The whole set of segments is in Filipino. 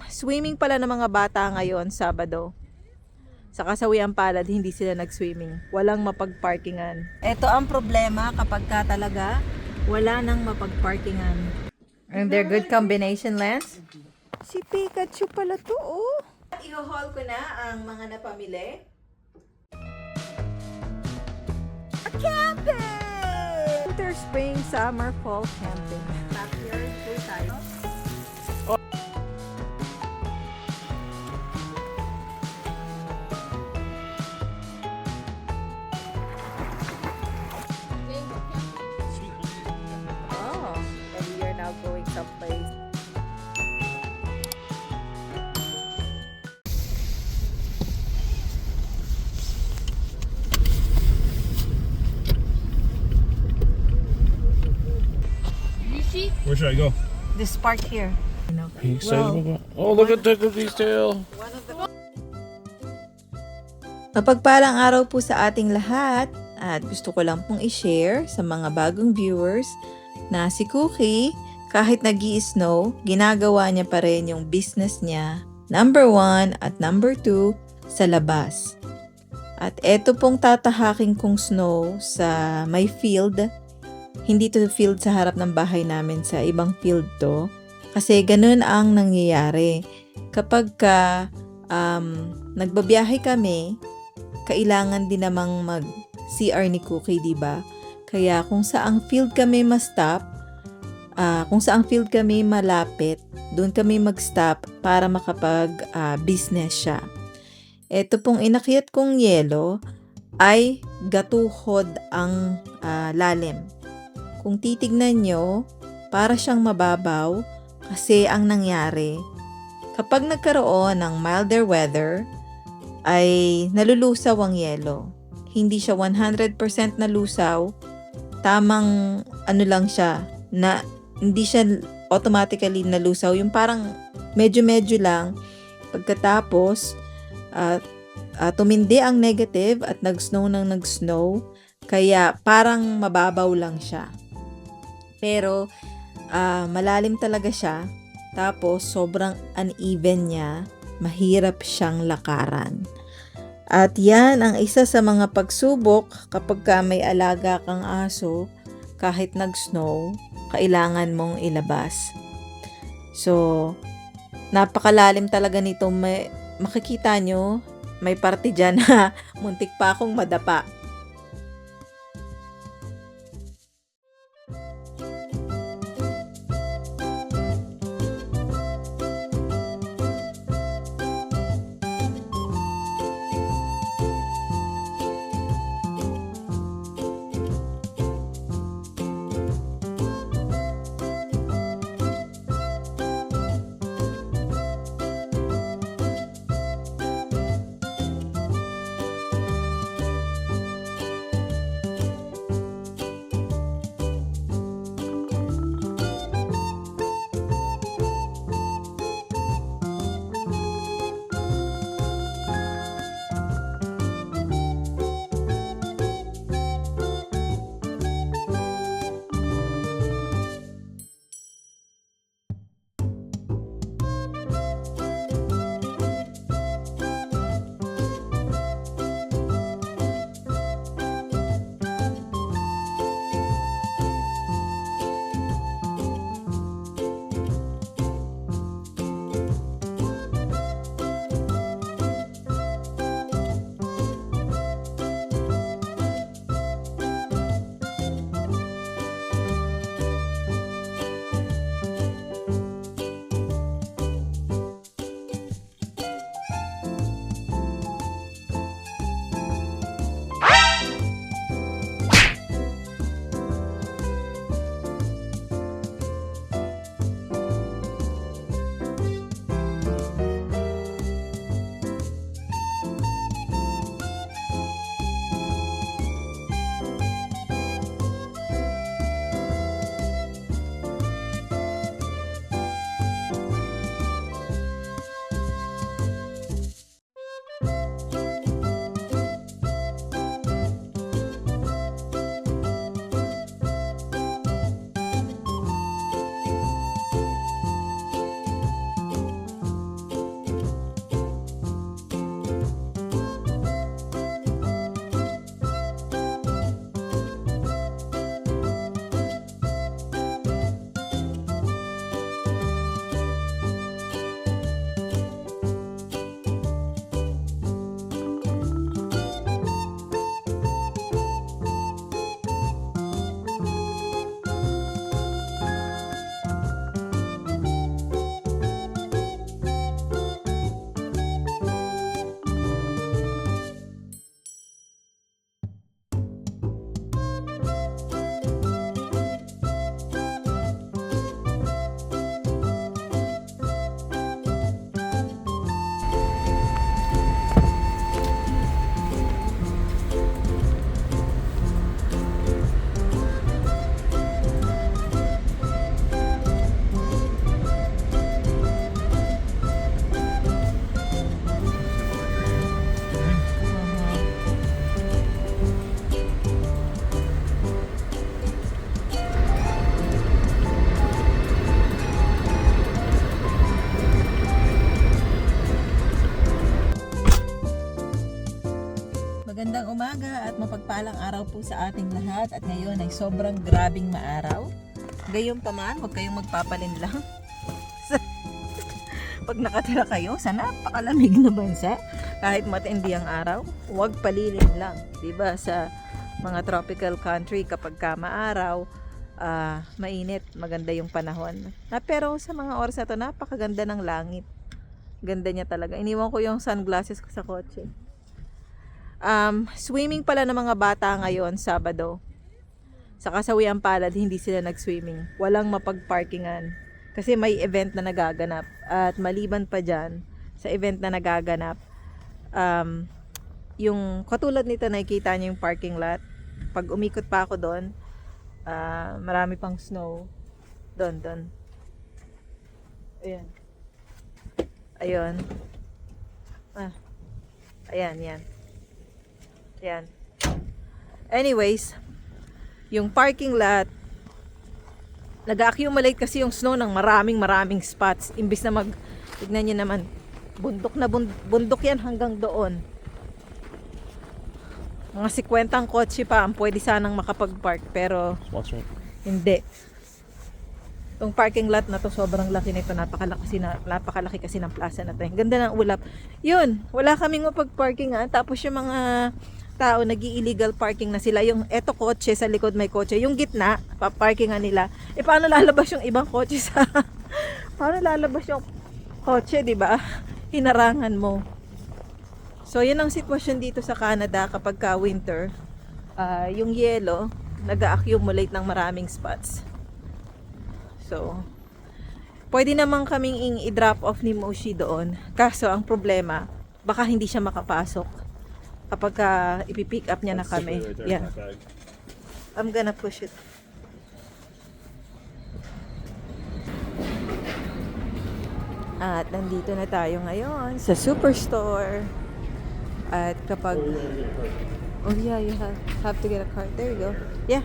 Swimming pala ng mga bata ngayon, Sabado. Sa kasawiang palad, hindi sila nag-swimming. Walang mapagparkingan. Ito ang problema kapag ka talaga wala nang mapagparkingan. And they're good combination lens. Si Pikachu pala to, oh. I-haul ko na ang mga napamili. Camping! Winter, spring, summer, fall camping. Not here, full tayo. Oh, and we are now going someplace. Where should I go? This park here. Are you excited about that? Oh, look at the detail. Mapagpalang araw po sa ating lahat at gusto ko lang pong i-share sa mga bagong viewers na si Cookie, kahit nag-i-snow, ginagawa niya pa rin yung business niya, number 1 at number 2, sa labas. At eto pong tatahaking kong snow sa may field, hindi to field sa harap ng bahay namin, sa ibang field to. Kasi ganun ang nangyayari. Kapag nagbabiyahe kami, kailangan din namang mag-CR ni Cookie, diba? Kaya kung saang field kami ma-stop, kung saang field kami malapit, doon kami mag-stop para makapag-business siya. Ito pong inakyat kong yelo ay gatuhod ang lalim. Kung titignan nyo, para siyang mababaw kasi ang nangyari, kapag nagkaroon ng milder weather, ay nalulusaw ang yelo. Hindi siya 100% nalusaw, tamang ano lang siya, na hindi siya automatically nalusaw, yung parang medyo-medyo lang. Pagkatapos, tumindi ang negative at nag-snow nang nag-snow, kaya parang mababaw lang siya. Pero malalim talaga siya, tapos sobrang uneven niya, mahirap siyang lakaran. At yan ang isa sa mga pagsubok kapag may alaga kang aso, kahit nag-snow, kailangan mong ilabas. So, napakalalim talaga nito. Makikita nyo, may parte dyan na muntik pa akong madapa. mapagpalang araw po sa ating lahat at ngayon ay sobrang grabing maaraw. Gayon pa man, huwag kayong magpapalinlang. Pag nakatira kayo sa napakalamig na bansa, kahit matindi ang araw, huwag palilin lang. Diba sa mga tropical country kapag ka maaraw, mainit, maganda yung panahon. Pero sa mga oras na to, napakaganda ng langit. Ganda niya talaga. Iniwan ko yung sunglasses ko sa kotse. Swimming pala ng mga bata ngayon, Sabado. Sa Kasawiang Palad, hindi sila nag-swimming. Walang mapag-parkingan. Kasi may event na nagaganap. At maliban pa dyan, sa event na nagaganap, yung katulad nito, nakikita niyo yung parking lot. Pag umikot pa ako doon, marami pang snow. Doon. Ayan. Ayun. Ayan, yan. Yan. Anyways, yung parking lot, nag-accumulate kasi yung snow ng maraming spots. Imbis na tignan nyo naman, bundok yan hanggang doon. Mga 50 kotse pa ang pwede sanang makapag-park, pero hindi. Itong parking lot na to, sobrang laki nito. Napakalaki kasi ng plaza na to. Ang ganda ng ulap. Yun, wala kaming mapag-parkingan. Tapos yung mga tao, nag-illegal parking na sila. Yung eto kotse, sa likod may kotse. Yung gitna, paparkingan nila. Paano lalabas yung ibang kotse sa... paano lalabas yung kotse, di ba? Hinarangan mo. So, yun ang sitwasyon dito sa Canada kapag ka winter. Yung yelo, nag-accumulate ng maraming spots. So, pwede naman kaming i-drop off ni Moshi doon. Kaso, ang problema, baka hindi siya makapasok kapag ipipick up niya na kami. Yeah. I'm gonna push it. At nandito na tayo ngayon sa Superstore. At kapag... Oh yeah, you have to get a card. There you go. Yeah.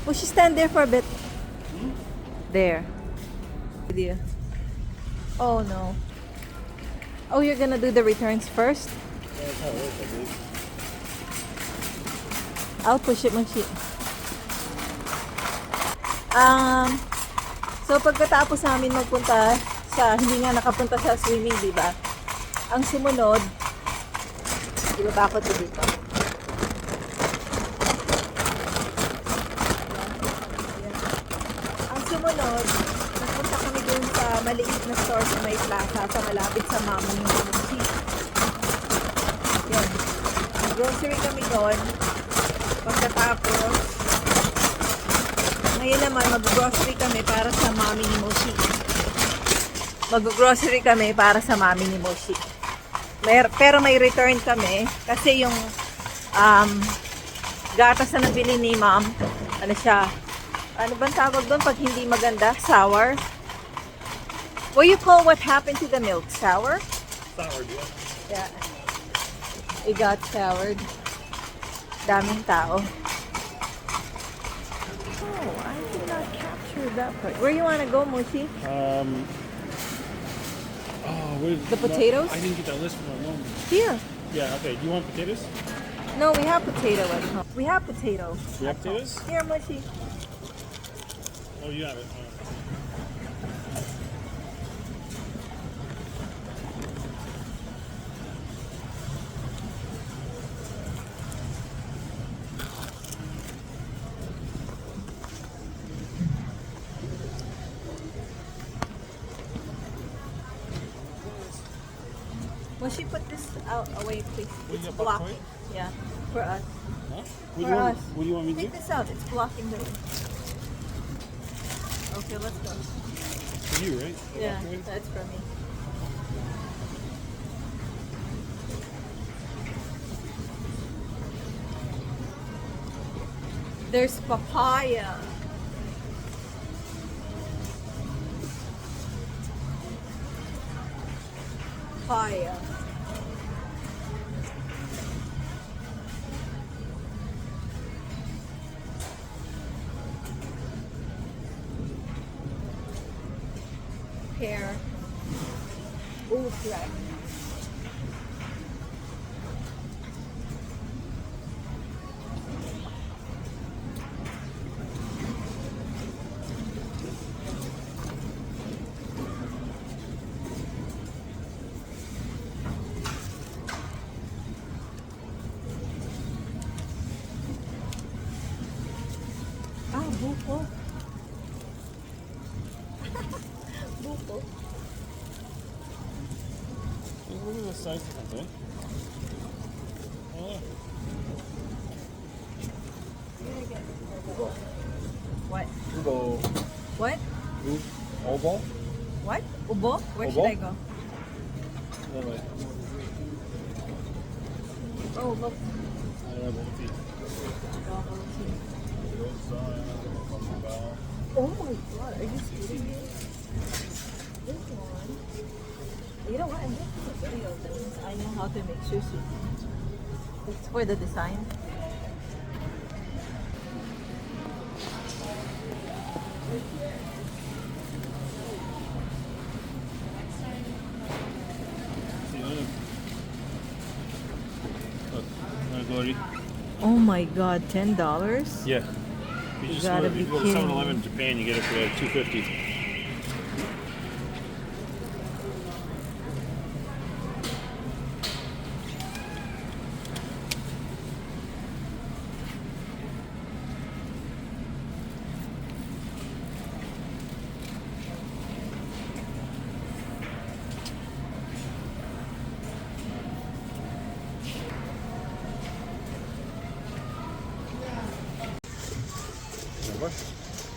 Will she stand there for a bit? There. Idea. Oh no. Oh, you're gonna do the returns first? I'll push it, Moshi. So pagkatapos namin magpunta hindi nga nakapunta sa swimming, di ba? Ang sumunod, ibaba ko dito. Sumunod, nagpunta kami dun sa maliit na store sa may plaza sa malapit sa Mami ni Moshi. Yan. Grocery kami doon. Pagkatapos, ngayon naman mag-grocery kami para sa Mami ni Moshi. Mag-grocery kami para sa Mami ni Moshi. Pero may return kami kasi yung gatas na nabili ni Mom, ano siya, ano bang tawag doon pag hindi maganda? Sour? What do you call what happened to the milk? Sour? Soured, yeah. Yeah. It got soured. Daming tao. Oh, I did not capture that part. Where you want to go, Moshi? Where's The potatoes? I didn't get that list from my mom. Here. Yeah, okay. Do you want potatoes? No, we have potato at home. We have potato. You have potatoes? Here, Moshi. Oh, you have it. Moshi, put this out away, please. Will It's you blocking. it? Yeah, for us. Huh? For us. What do you want me to Take do? this out. It's blocking the room. Okay, let's go. For you, right? Yeah, Okay. that's for me. There's papaya. Papaya. hair. Oh, crap. Ah, buko. Buko. Look at the size of the thing. Oh. What? Ubo. What? Obo? What? Ubo? Where Ubo? should I go? That way. Oh, look. I don't know if Oh my god, are you kidding me? This one. You know what? I'm making a video of this. I know how to make sushi. It's for the design. Glory. Oh my god, $10? Yeah. You just gotta go, be you go to kidding 7-Eleven me. in Japan, you get it for like $2.50.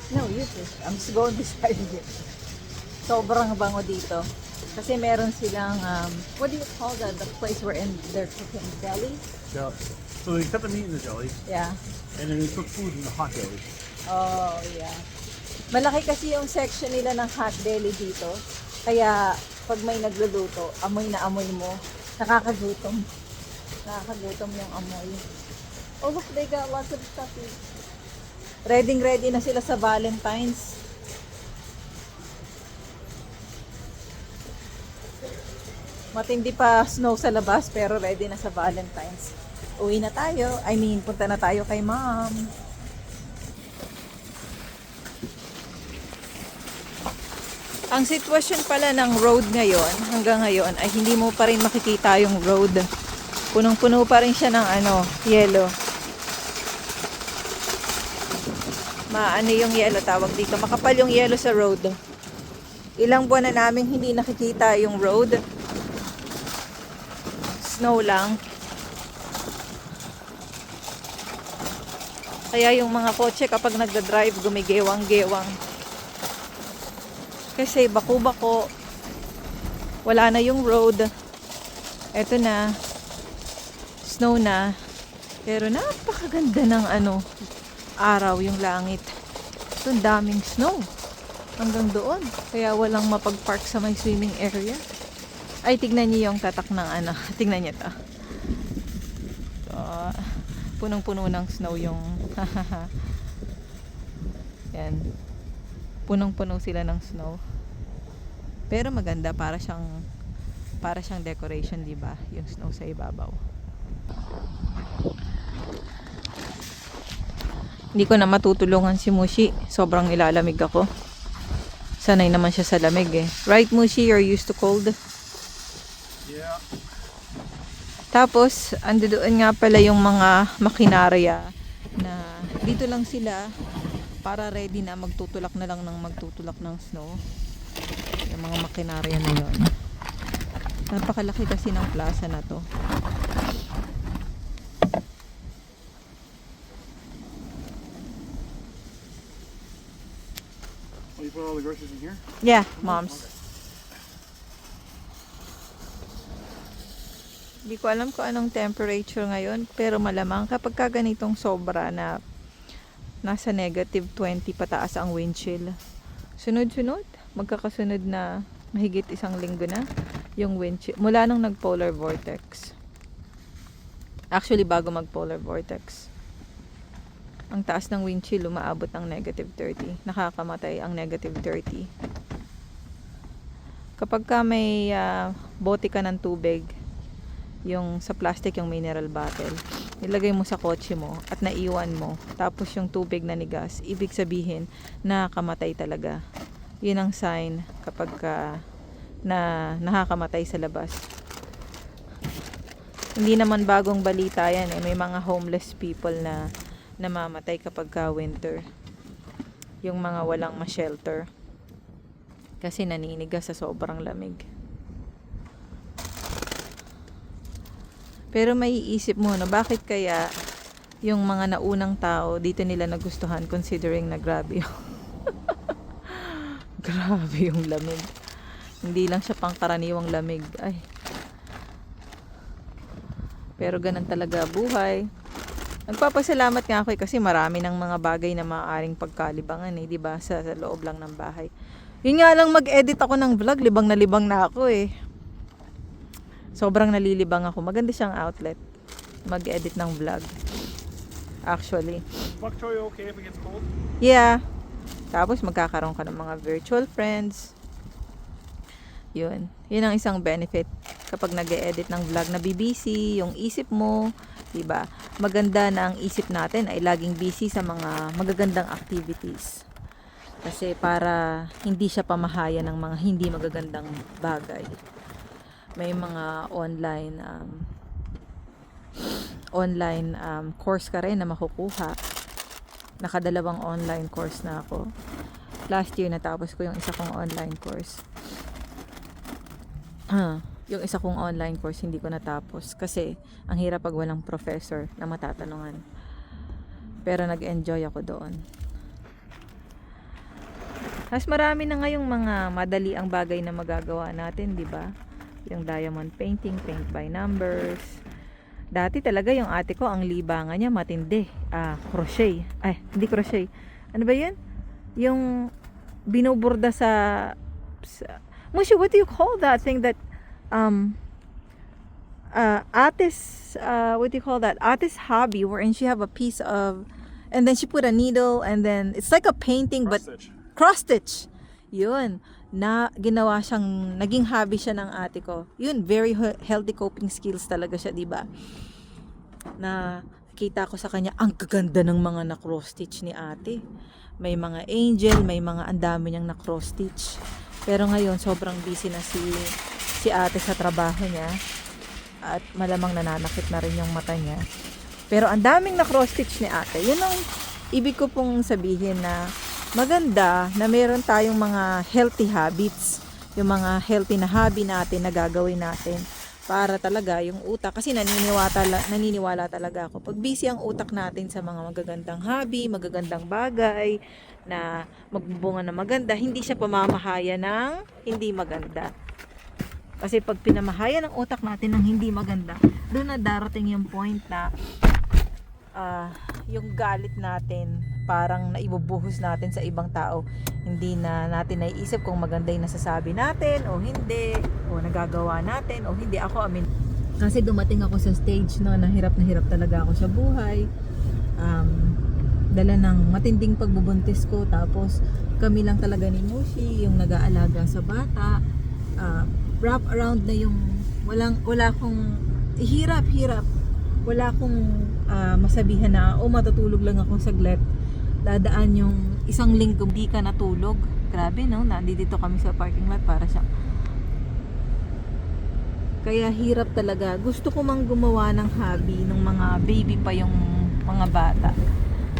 No, useless. I'm just going beside it. Sobrang bango dito. Kasi meron silang, what do you call that? The place where they're cooking deli? Yeah. So they cut the meat in the jellies, Yeah. and then they cook food in the hot jellies. Oh, yeah. Malaki kasi yung section nila ng hot deli dito. Kaya, pag may nagluluto, amoy na amoy mo. Nakakagutom. Nakakagutom yung amoy. Oh, look, they got lots of stuff. Ready na sila sa Valentine's. Matindi pa snow sa labas, pero ready na sa Valentine's. Uwi na tayo. I mean, punta na tayo kay mom. Ang sitwasyon pala ng road ngayon, hanggang ngayon, ay hindi mo pa rin makikita yung road. Punong-puno pa rin siya ng yellow. Maano yung yellow tawag dito. Makapal yung yellow sa road. Ilang buwan na namin hindi nakikita yung road. Snow lang. Kaya yung mga kotse kapag nagda-drive, gumigewang-gewang. Kasi bako-bako. Wala na yung road. Eto na. Snow na. Pero napakaganda ng araw yung langit. Ito, daming snow. Hanggang doon. Kaya walang mapag-park sa may swimming area. Ay, tignan niyo yung tatak ng Tignan niyo to. So, punong-puno ng snow yung yan. Punong-puno sila ng snow. Pero maganda, para siyang decoration, 'di ba? Yung snow sa ibabaw. Hindi ko na matutulungan si Mushi. Sobrang nilalamig ako. Sanay naman siya sa lamig eh. Right, Mushi? You're used to cold? Yeah. Tapos, ando doon nga pala yung mga makinarya na dito lang sila para ready na magtutulak ng snow. Yung mga makinarya na yun. Napakalaki kasi ng plaza na to. Oh, you put all the groceries in here? Yeah, moms. Hindi ko alam kung anong temperature ngayon, pero malamang kapag ganitong sobra na nasa negative 20 pataas ang wind chill. Sunod-sunod, magkakasunod na mahigit 1 linggo na yung wind chill. Mula nung nag-polar vortex. Actually, bago mag-polar vortex. Ang taas ng wind chill, umaabot ng negative 30. Nakakamatay ang negative 30. Kapag ka may bote ka ng tubig, yung sa plastic, yung mineral bottle, nilagay mo sa kotse mo at naiwan mo, tapos yung tubig na nigas, ibig sabihin na kamatay talaga. Yun ang sign kapag ka na nakakamatay sa labas. Hindi naman bagong balita yan eh. May mga homeless people na namamatay kapag ka winter. Yung mga walang ma-shelter. Kasi naninigas sa sobrang lamig. Pero may iisip mo na bakit kaya yung mga naunang tao dito nila nagustuhan considering na grabe yung grabe yung lamig. Hindi lang siya pangkaraniwang lamig. Ay. Pero ganun talaga buhay. Nagpapasalamat nga ako kasi marami ng mga bagay na maaaring pagkalibangan eh, 'di ba? Sa loob lang ng bahay. Yun nga lang mag-edit ako ng vlog, libang na ako eh. Sobrang nalilibang ako. Maganda siyang outlet. Mag-edit ng vlog. Actually. Bok choy okay if it gets cold? Yeah. Tapos magkakaroon ka ng mga virtual friends. Yun. Yun ang isang benefit kapag nag-e-edit ng vlog na busy yung isip mo, 'di ba? Maganda na ang isip natin ay laging busy sa mga magagandang activities. Kasi para hindi siya pamahaya ng mga hindi magagandang bagay. May mga online course ka rin na makukuha. Nakadalawang online course na ako. Last year natapos ko yung isa kong online course. Yung isa kong online course hindi ko natapos kasi ang hirap pag walang professor na matatanungan. Pero nag-enjoy ako doon. Mas marami na ngayong mga madali ang bagay na magagawa natin, di ba? Yung diamond painting, paint by numbers. Dati talaga yung ate ko, ang libangan niya matindi. Crochet. Ay, hindi crochet. Ano ba yun? Yung binuburda sa Mushi, what do you call that thing that what do you call that? Ate's hobby wherein she have a piece of and then she put a needle and then it's like a painting but cross stitch. Yun. Na ginawa siyang naging hobby siya ng ate ko. Yun, very healthy coping skills talaga siya, 'di ba? Na kita ko sa kanya ang gaganda ng mga na cross stitch ni ate. May mga angel, may mga andami niyang na cross stitch. Pero ngayon, sobrang busy na si ate sa trabaho niya. At malamang nananakit na rin yung mata niya. Pero ang daming na cross-stitch ni ate. Yun ang ibig ko pong sabihin na maganda na meron tayong mga healthy habits. Yung mga healthy na hobby natin na gagawin natin. Para talaga yung utak. Kasi naniniwala talaga ako. Pag busy ang utak natin sa mga magagandang hobby, magagandang bagay, na magbubunga na maganda, hindi siya pamamahaya ng hindi maganda. Kasi pag pinamahaya ng utak natin ng hindi maganda, doon na darating yung point na yung galit natin parang naibubuhos natin sa ibang tao. Hindi na natin naiisip kung maganda yung nasasabi natin o hindi, o nagagawa natin o hindi. Kasi dumating ako sa stage no, na hirap talaga ako sa buhay. Dala ng matinding pagbubuntis ko, tapos kami lang talaga ni Mushi yung nag-aalaga sa bata. Wrap around na yung wala akong hirap wala akong masabihan na matutulog lang ako saglit. Dadaan yung isang linggo di ka natulog. Grabe no, nandito kami sa parking lot para siya. Kaya hirap talaga. Gusto ko mang gumawa ng hobby ng mga baby pa yung mga bata.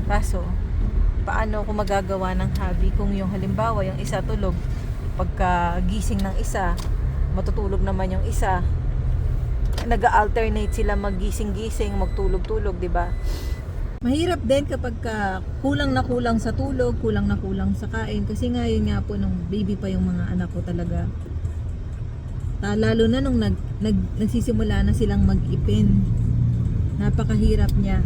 Kaso, paano ko magagawa ng hobby kung yung halimbawa yung isa tulog, pagka gising ng isa, matutulog naman yung isa. Nag-alternate sila maggising-gising, magtulog-tulog, 'di ba? Mahirap din kapag kulang na kulang sa tulog, kulang na kulang sa kain kasi ngayon nga po nung baby pa yung mga anak ko talaga. Lalo na nung nagsisimula na silang mag-ipin. Napakahirap niya.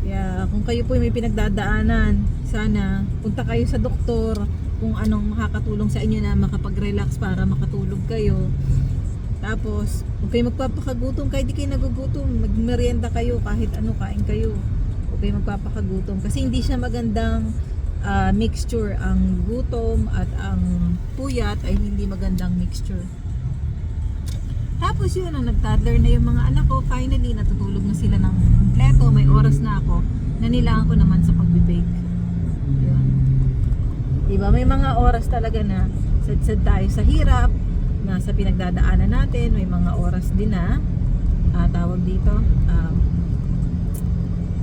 Kaya kung kayo po may pinagdadaanan, sana punta kayo sa doktor kung anong makakatulong sa inyo na makapag-relax para makatulog kayo. Tapos, kung kayo magpapakagutom, kahit di kayo nagugutom, magmerienda kayo, kahit ano, kain kayo. Huwag kayo magpapakagutom. Kasi hindi siya magandang mixture. Ang gutom at ang puyat ay hindi magandang mixture. Tapos yun, nung nag-toddler na yung mga anak ko, finally natutulog na sila ng kompleto. May oras na ako. Nanilaan ko naman sa pagbe-bake. Yun. Diba, may mga oras talaga na sad-sad tayo sa hirap, na sa pinagdadaanan natin. May mga oras din na tawag dito,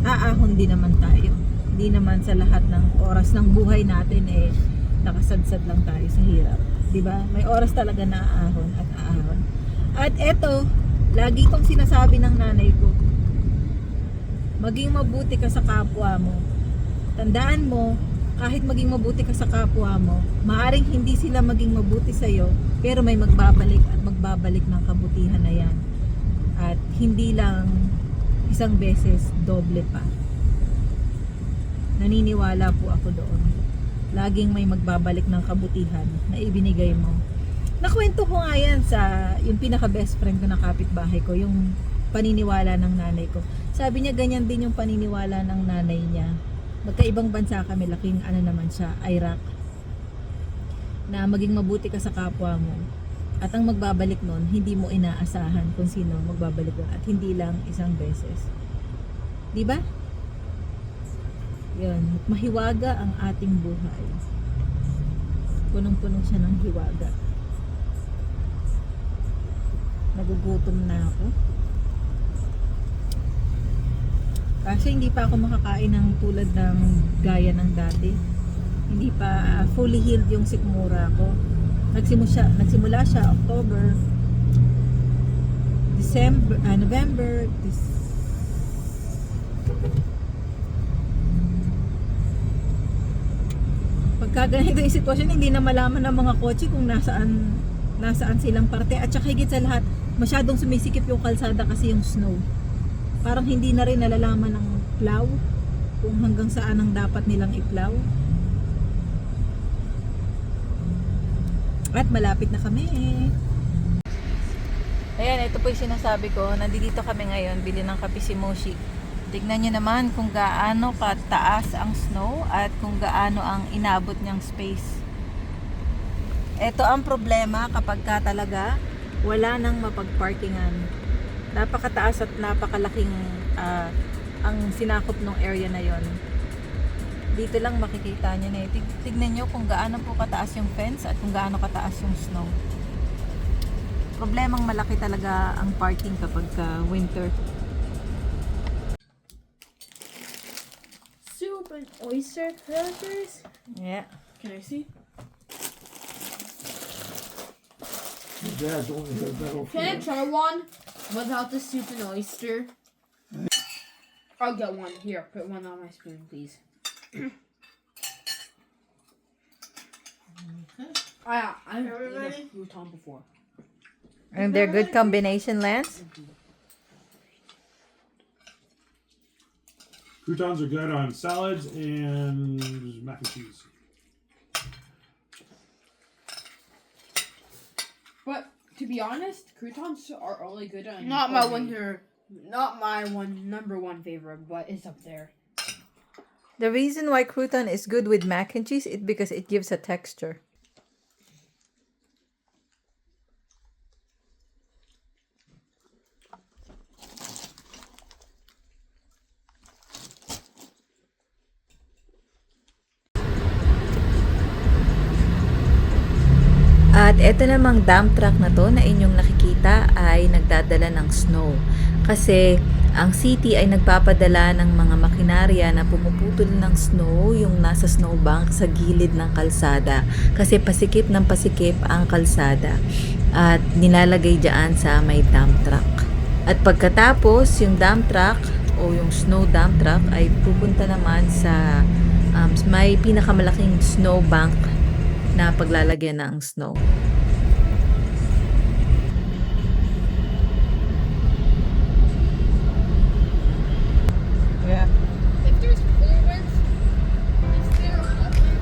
aahon din naman tayo. Hindi naman sa lahat ng oras ng buhay natin nakasadsad lang tayo sa hirap. Diba? May oras talaga na aahon at aahon. At eto, lagi kong sinasabi ng nanay ko, maging mabuti ka sa kapwa mo. Tandaan mo, kahit maging mabuti ka sa kapwa mo, maaring hindi sila maging mabuti sa'yo, pero may magbabalik at magbabalik ng kabutihan na yan. At hindi lang isang beses, doble pa. Naniniwala po ako doon. Laging may magbabalik ng kabutihan na ibinigay mo. Nakwento ko nga yan sa yung pinaka best friend ko na kapitbahay ko, yung paniniwala ng nanay ko. Sabi niya ganyan din yung paniniwala ng nanay niya. Magkaibang bansa kami, laking naman siya, Iraq. Na maging mabuti ka sa kapwa mo. At ang magbabalik nun, hindi mo inaasahan kung sino magbabalik nun. At hindi lang isang beses. Di ba? Yun. Mahiwaga ang ating buhay. Punong-puno siya ng hiwaga. Nagugutom na ako. Kasi hindi pa ako makakain ng tulad ng gaya ng dati. Hindi pa fully healed yung sikmura ko. Nagsimula siya October, December, November, pagka ganito yung sitwasyon, hindi na malaman ng mga kotse kung nasaan silang parte. At saka higit sa lahat, masyadong sumisikip yung kalsada kasi yung snow. Parang hindi na rin nalalaman ng plow kung hanggang saan ang dapat nilang i-plow. At malapit na kami. Ayan, ito po yung sinasabi ko. Nandito kami ngayon, bili ng kape si Moshi. Tignan nyo naman kung gaano kataas ang snow at kung gaano ang inabot niyang space. Ito ang problema kapag ka talaga wala nang mapagparkingan. Napakataas at napakalaking ang sinakop ng area na yon. Dito lang makikita nyo na tignan nyo kung gaano po kataas yung fence at kung gaano kataas yung snow. Problemang malaki talaga ang parking kapag winter. Soup and oyster crackers? Yeah. Can I see? Can I try one without the soup and oyster? I'll get one. Here, put one on my spoon, please. I've eaten a crouton before. And they're good combination, Lance? Croutons are good on salads and mac and cheese. But to be honest, croutons are only good on Not my number one favorite, but it's up there. The reason why crouton is good with mac and cheese is because it gives a texture. At eto namang dump truck na to na inyong nakikita ay nagdadala ng snow. Kasi ang city ay nagpapadala ng mga makinarya na pumuputol ng snow yung nasa snowbank sa gilid ng kalsada. Kasi pasikip ng pasikip ang kalsada. At nilalagay dyan sa may dump truck. At pagkatapos yung dump truck o yung snow dump truck ay pupunta naman sa may pinakamalaking snowbank na paglalagyan ng snow. Yeah. If there's clearance, is there open?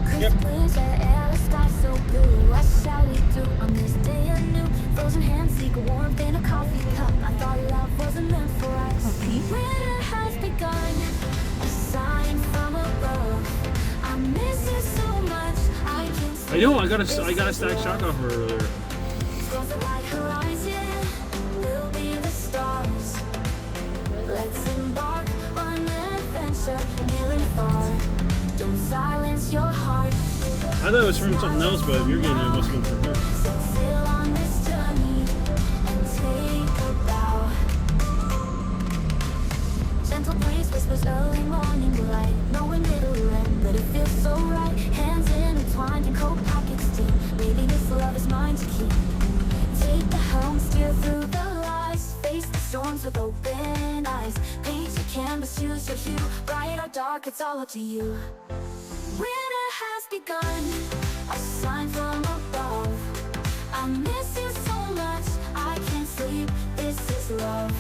Christmas air sky so blue. What shall we do on this day anew? Frozen hands seek warmth in a coffee cup. I thought love wasn't meant for us. Okay. Winter has begun. I know. I got a stack shock off her earlier. Towards the wide horizon, we'll be the stars. Let's embark on an adventure near and far. Don't silence your heart. I thought it was from something else, but if you're getting it, it must have been from her. Set sail on this journey and take a bow. Gentle breeze whispers early morning light. Knowing it'll end, but it feels so right. Hands intertwined in coat pockets deep. Maybe this love is mine to keep. Take the helm, steer through the lies. Face the storms with open eyes. Paint your canvas, use your hue. Bright or dark, it's all up to you. Winter has begun, a sign from above. I miss you so much, I can't sleep, this is love.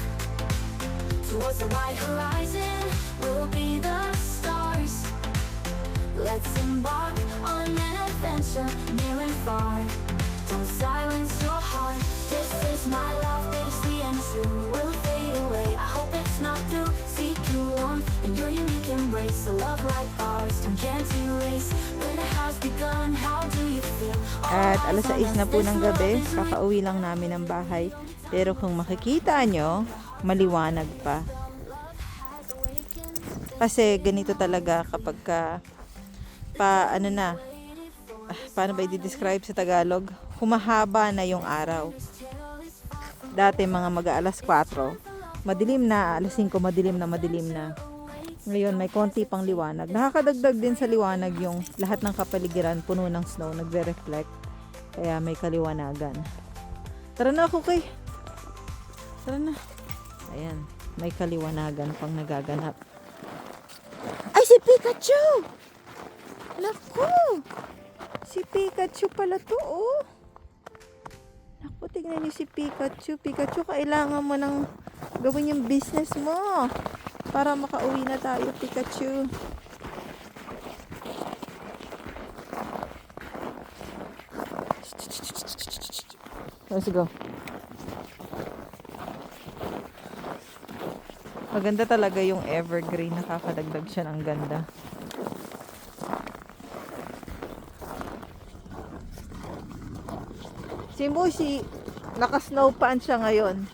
Towards the wide horizon, we'll be the stars. Let's embark on an adventure near and far. Don't silence your heart, this is my love, bittersweet and true. Will fade away, I hope it's not through. Seek your warmth and your unique embrace. A love like ours, time can't erase. Winter has begun, how do you feel? At alas 6 na po ng gabi, kakauwi lang namin ng bahay. Pero kung makikita nyo, maliwanag pa. Kasi ganito talaga kapag paano ba i-describe sa Tagalog? Humahaba na yung araw. Dati mga mag-aalas 4, madilim na, alas 5 madilim na. Ngayon may konti pang liwanag. Nakakadagdag din sa liwanag yung lahat ng kapaligiran puno ng snow, nagre-reflect. Kaya may kaliwanagan. Tara na, Cookie. Tara na. Ayan, may kaliwanagan pang nagaganap. Ay, si Pikachu! Naku! Si Pikachu pala to, oh. Naku, tignan niyo si Pikachu. Pikachu, kailangan mo nang gawin yung business mo. Para makauwi na tayo, Pikachu. Let's go. Maganda talaga yung evergreen. Nakakadagdag siya ng ganda. Si Mushi, naka-snow pants siya ngayon.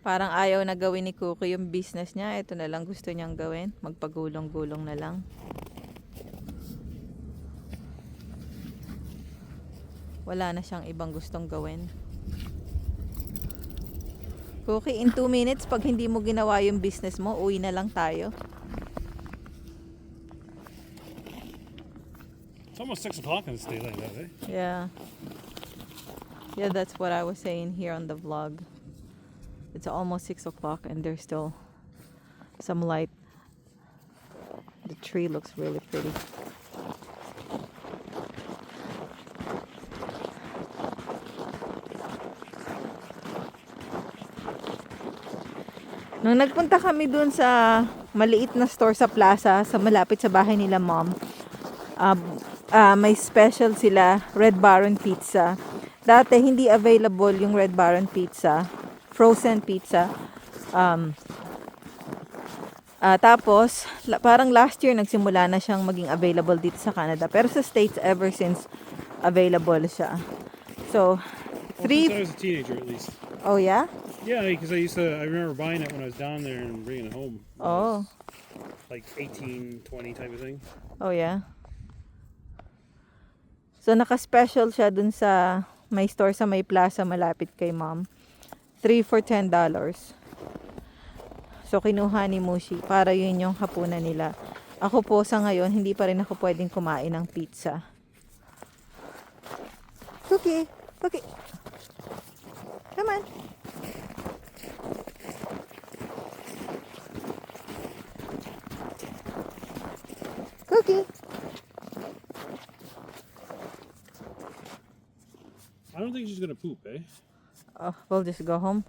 Parang ayaw na gawin ni Cookie yung business niya. Ito na lang gusto niyang gawin. Magpagulong-gulong na lang. Wala na siyang ibang gustong gawin. Cookie, in 2 minutes, pag hindi mo ginawa yung business mo, uwi na lang tayo. It's almost 6 o'clock in this daylight, eh? Yeah. Yeah, that's what I was saying here on the vlog. It's almost 6 o'clock and there's still some light. The tree looks really pretty. Nung nagpunta kami dun sa maliit na store sa plaza, sa malapit sa bahay nila mom, may special sila, Red Baron Pizza. Dati hindi available yung Red Baron Pizza, frozen pizza. Tapos, parang last year nagsimula na siyang maging available dito sa Canada. Pero sa States, ever since, available siya. So, Well, since I was a teenager, at least. Oh yeah? Yeah, because I remember buying it when I was down there and bringing it home. Oh. Like 18, 20 type of thing. Oh yeah. So naka-special siya dun sa may store sa may plaza malapit kay mom. 3 for $10. So kinuha ni Mushi para yun yung hapunan nila. Ako po sa ngayon hindi pa rin ako pwedeng kumain ng pizza. Cookie, Cookie. Come on. Cookie. I don't think she's gonna poop, eh? Oh, we'll just go home.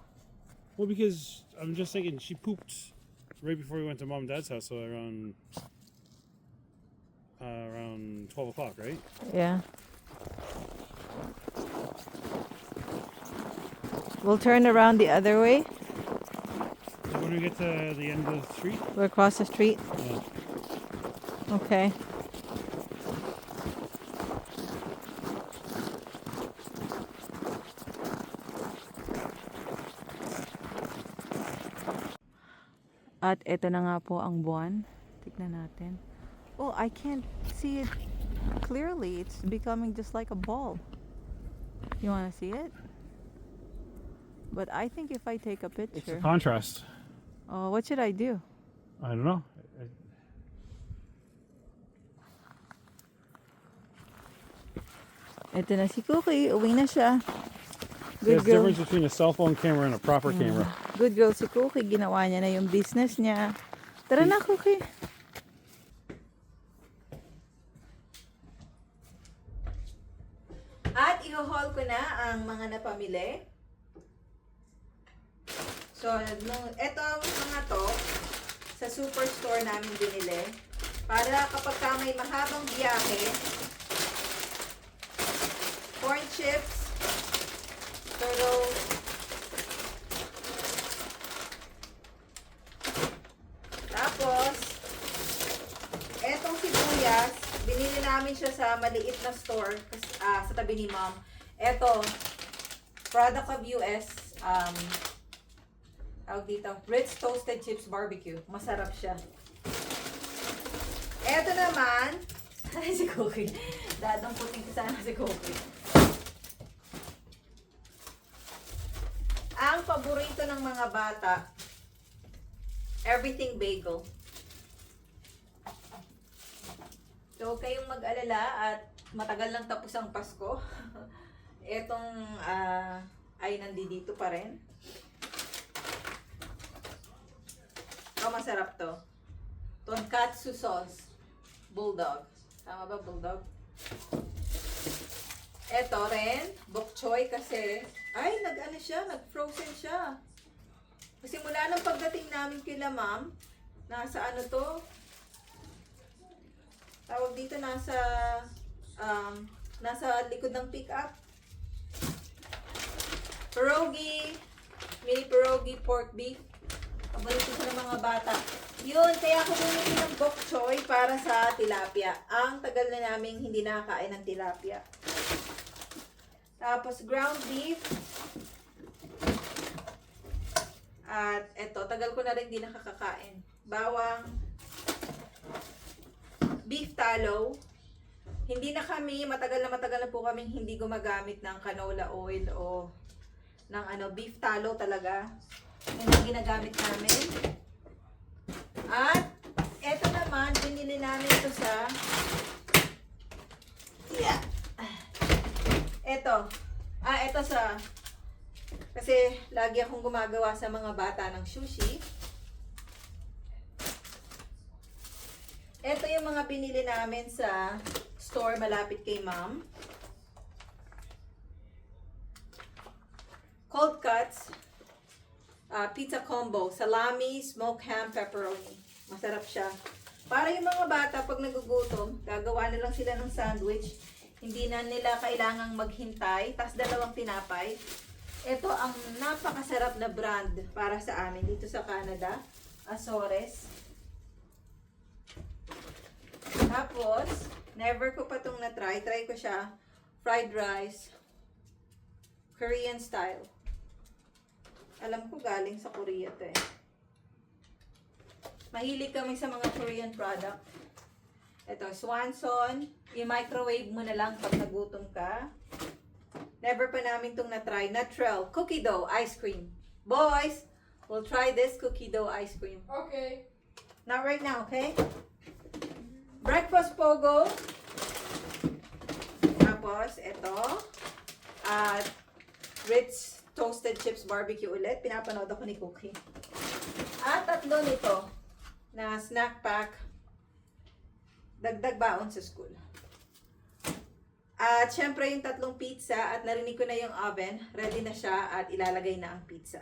Well, because I'm just thinking she pooped right before we went to mom and dad's house, so around 12 o'clock, right? Yeah. We'll turn around the other way. get to the end of the street. We're across the street? Yeah. Okay. At ito na nga po ang buwan. Tignan natin. Oh, I can't see it clearly. It's becoming just like a ball. You want to see it? But I think if I take a It's a picture. contrast. Oh, what should I do? I don't know. Ito na si Cookie. Uwi na siya. There's Good a girl. difference between a cell phone camera and a proper camera. Good girl si Cookie. Ginawa niya na yung business niya. Tara na, Cookie. At i-haul ko na ang mga napamili. So, etong mga to, sa superstore namin binili. Para kapag ka may mahabang biyahe, corn chips, turtle, tapos, etong sibuyas, binili namin siya sa maliit na store sa tabi ni Mom. Eto, product of US, tawag dito, Ritz Toasted Chips Barbecue. Masarap siya. Eto naman, si Cookie. Dadamputin ko sana si Cookie. Ang paborito ng mga bata, everything bagel. So, huwag kayong mag-alala at matagal lang tapos ang Pasko. Etong ay nandito pa rin. Oh, masarap to. Tonkatsu sauce. Bulldog. Tama ba, bulldog? Eto rin, bok choy kasi, ay, nag-ano siya, nag-frozen siya. Kasi mula nang pagdating namin kila Ma'am, nasa ano to, tawag dito, nasa likod ng pick-up. Pierogi, mini pierogi pork beef. Paborito ko ng mga bata. Yun, kaya ako bumili ng bok choy para sa tilapia. Ang tagal na namin hindi nakakain ng tilapia. Tapos ground beef. At eto, tagal ko na rin hindi nakakakain. Bawang. Beef tallow. Hindi na kami, matagal na po kaming hindi gumagamit ng canola oil o ng beef tallow talaga. Yan ang ginagamit namin. At eto naman, binili namin ito sa ito sa kasi lagi akong gumagawa sa mga bata ng sushi. Ito yung mga binili namin sa store malapit kay Ma'am. Cold cuts, pizza combo, salami, smoked ham, pepperoni. Masarap siya. Para yung mga bata, pag nagugutom, gagawa na lang sila ng sandwich. Hindi na nila kailangang maghintay. Tas 2 tinapay. Ito ang napakasarap na brand para sa amin dito sa Canada. Azores. Tapos, never ko pa itong na-try. Try ko siya. Fried rice. Korean style. Alam ko galing sa Korea to eh. Mahilig kami sa mga Korean product. Ito, Swanson. I-microwave mo na lang pag nagutom ka. Never pa namin itong na-try. Natrel. Cookie dough ice cream. Boys, we'll try this cookie dough ice cream. Okay. Not right now, okay? Breakfast pogo. Tapos, ito. At Ritz Toasted Chips Barbecue ulit. Pinapanood ako ni Cookie. At 3 nito na snack pack. Dagdag baon sa school. At syempre yung 3 pizza at narinig ko na yung oven. Ready na siya at ilalagay na ang pizza.